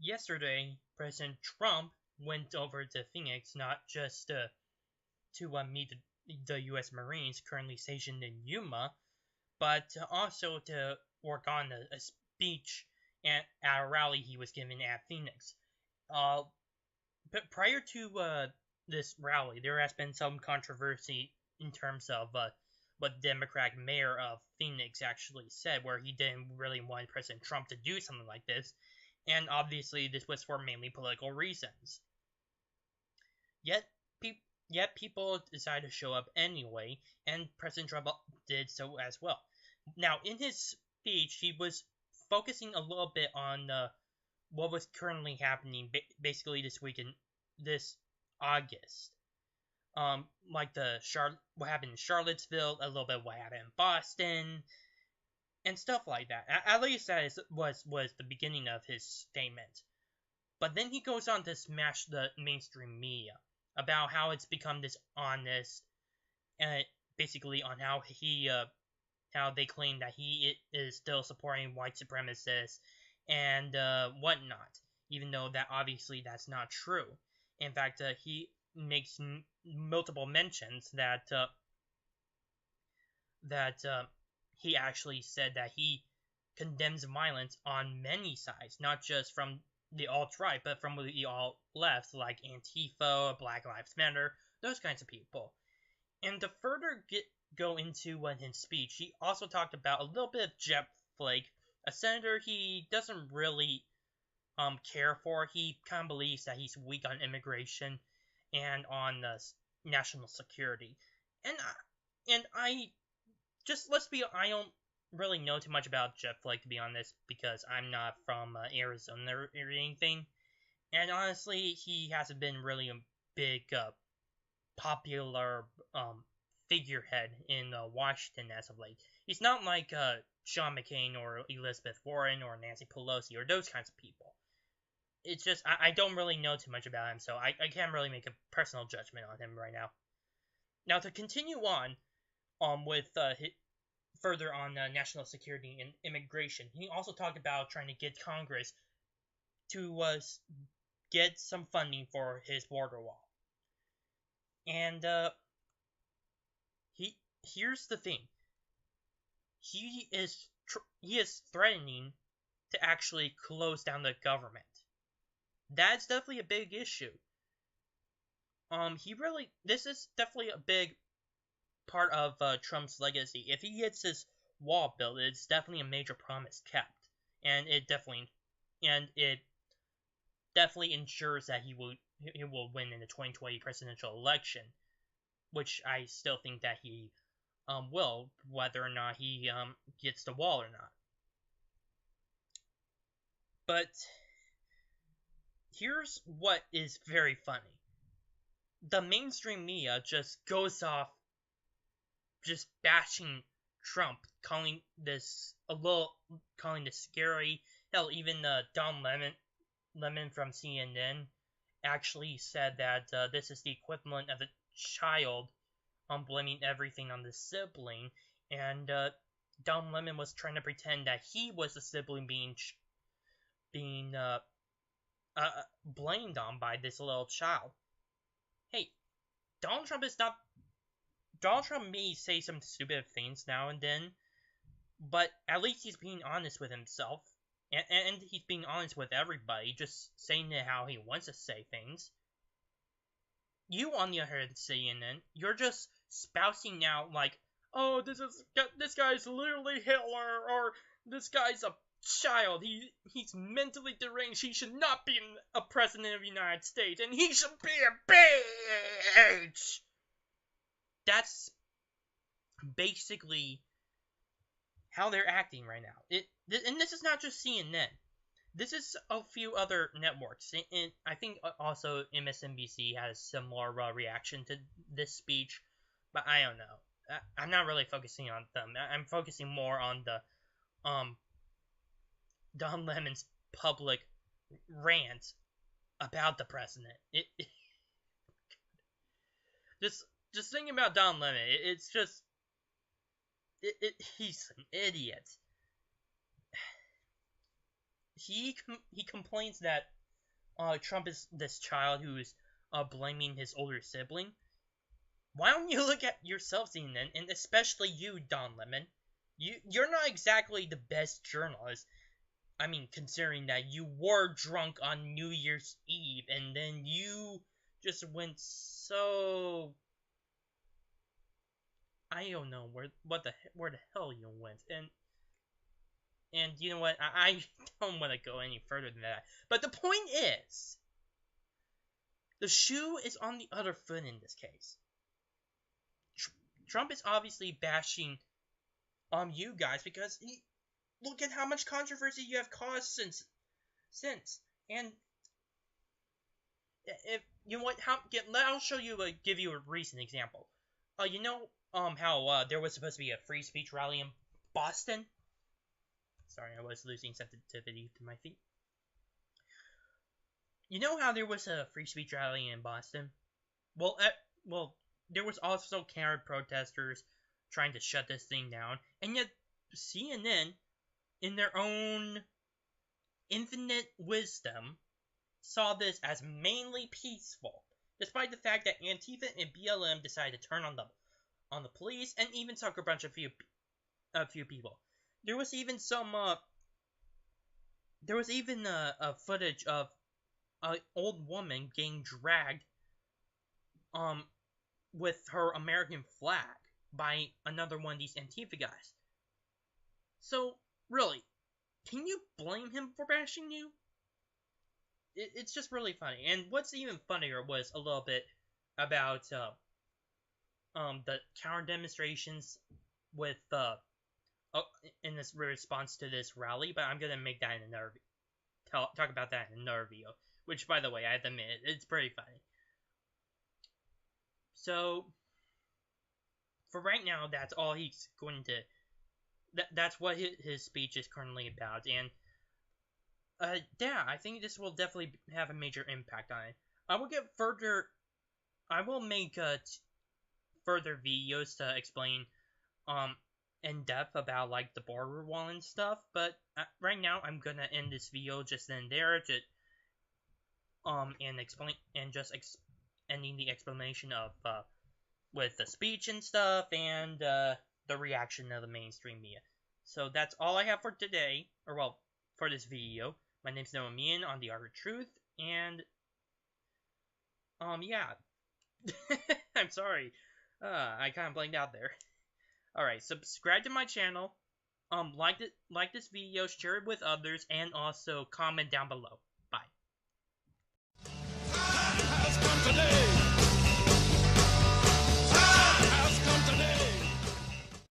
Yesterday, President Trump went over to Phoenix not just to meet the U.S. Marines currently stationed in Yuma, but also to work on a speech at a rally he was giving at Phoenix. But prior to this rally, there has been some controversy in terms of what the Democratic mayor of Phoenix actually said, where he didn't really want President Trump to do something like this, and obviously this was for mainly political reasons. Yet people decided to show up anyway, and President Trump did so as well. Now, in his speech, he was focusing a little bit on what was currently happening basically this week in this August. Like what happened in Charlottesville, a little bit what happened in Boston, and stuff like that. At least that was the beginning of his statement. But then he goes on to smash the mainstream media about how it's become dishonest, and basically on how they claim that he is still supporting white supremacists and whatnot, even though that obviously that's not true. In fact, he makes multiple mentions that he actually said that he condemns violence on many sides, not just from the alt-right, but from the alt-left, like Antifa, Black Lives Matter, those kinds of people. And to further go into his speech, he also talked about a little bit of Jeff Flake, a senator he doesn't really care for. He kind of believes that he's weak on immigration and on national security. And I just, let's be, I don't really know too much about Jeff Flake, to be honest, because I'm not from Arizona or anything. And honestly, he hasn't been really a big popular figurehead in Washington as of late. He's not like Sean McCain or Elizabeth Warren or Nancy Pelosi or those kinds of people. It's just, I don't really know too much about him, so I can't really make a personal judgment on him right now. Now, to continue on with further on national security and immigration, he also talked about trying to get Congress to get some funding for his border wall. And here's the thing. He is threatening to actually close down the government. That's definitely a big issue. This is definitely a big part of Trump's legacy. If he gets his wall built, it's definitely a major promise kept, and it definitely ensures that he will win in the 2020 presidential election, which I still think that he will, whether or not he gets the wall or not. But here's what is very funny. The mainstream media just goes off just bashing Trump, calling this scary. Hell, even Don Lemon from CNN actually said that this is the equivalent of a child blaming everything on the sibling, and Don Lemon was trying to pretend that he was the sibling being blamed on by this little child. Hey, Donald Trump may say some stupid things now and then, but at least he's being honest with himself, and he's being honest with everybody, just saying it how he wants to say things. You, on the other hand, CNN, you're just spousing out like, oh, this guy's literally Hitler, or this guy's a child, he's mentally deranged, he should not be a president of the United States, and he should be a bitch! That's basically how they're acting right now. And this is not just CNN. This is a few other networks, and I think also MSNBC has similar reaction to this speech, but I don't know. I'm not really focusing on them. I'm focusing more on the Don Lemon's public rant about the president. Just thinking about Don Lemon, it's just, he's an idiot. He complains that Trump is this child who's blaming his older sibling. Why don't you look at yourself, CNN, and especially you, Don Lemon? You're not exactly the best journalist. I mean, considering that you were drunk on New Year's Eve, and then you just went so... I don't know where the hell you went, and you know what? I don't want to go any further than that. But the point is, the shoe is on the other foot in this case. Trump is obviously bashing you guys because look at how much controversy you have caused since. And if you know what, I'll show you give you a recent example. You know how there was supposed to be a free speech rally in Boston. Sorry, I was losing sensitivity to my feet. You know how there was a free speech rally in Boston? Well, there was also counter protesters trying to shut this thing down, and yet CNN, in their own infinite wisdom, saw this as mainly peaceful, despite the fact that Antifa and BLM decided to turn on the police and even took a few people. There was even a footage of an old woman getting dragged with her American flag by another one of these Antifa guys. So, really, can you blame him for bashing you? It's just really funny. And what's even funnier was a little bit about the counter demonstrations with in this response to this rally, but I'm gonna make that in another talk about that in another video. Which, by the way, I have to admit, it's pretty funny. So, for right now, that's all he's going to. That's what his speech is currently about, and yeah, I think this will definitely have a major impact on it. I will make further videos to explain in depth about like the border wall and stuff, but right now I'm gonna end this video just then there to and explain and just ending the explanation of with the speech and stuff and the reaction of the mainstream media. So that's all I have for today, or well, for this video. My name's Noah Meehan on The Art of Truth, and yeah. I'm sorry. I kind of blanked out there. Alright, subscribe to my channel, like this video, share it with others, and also comment down below.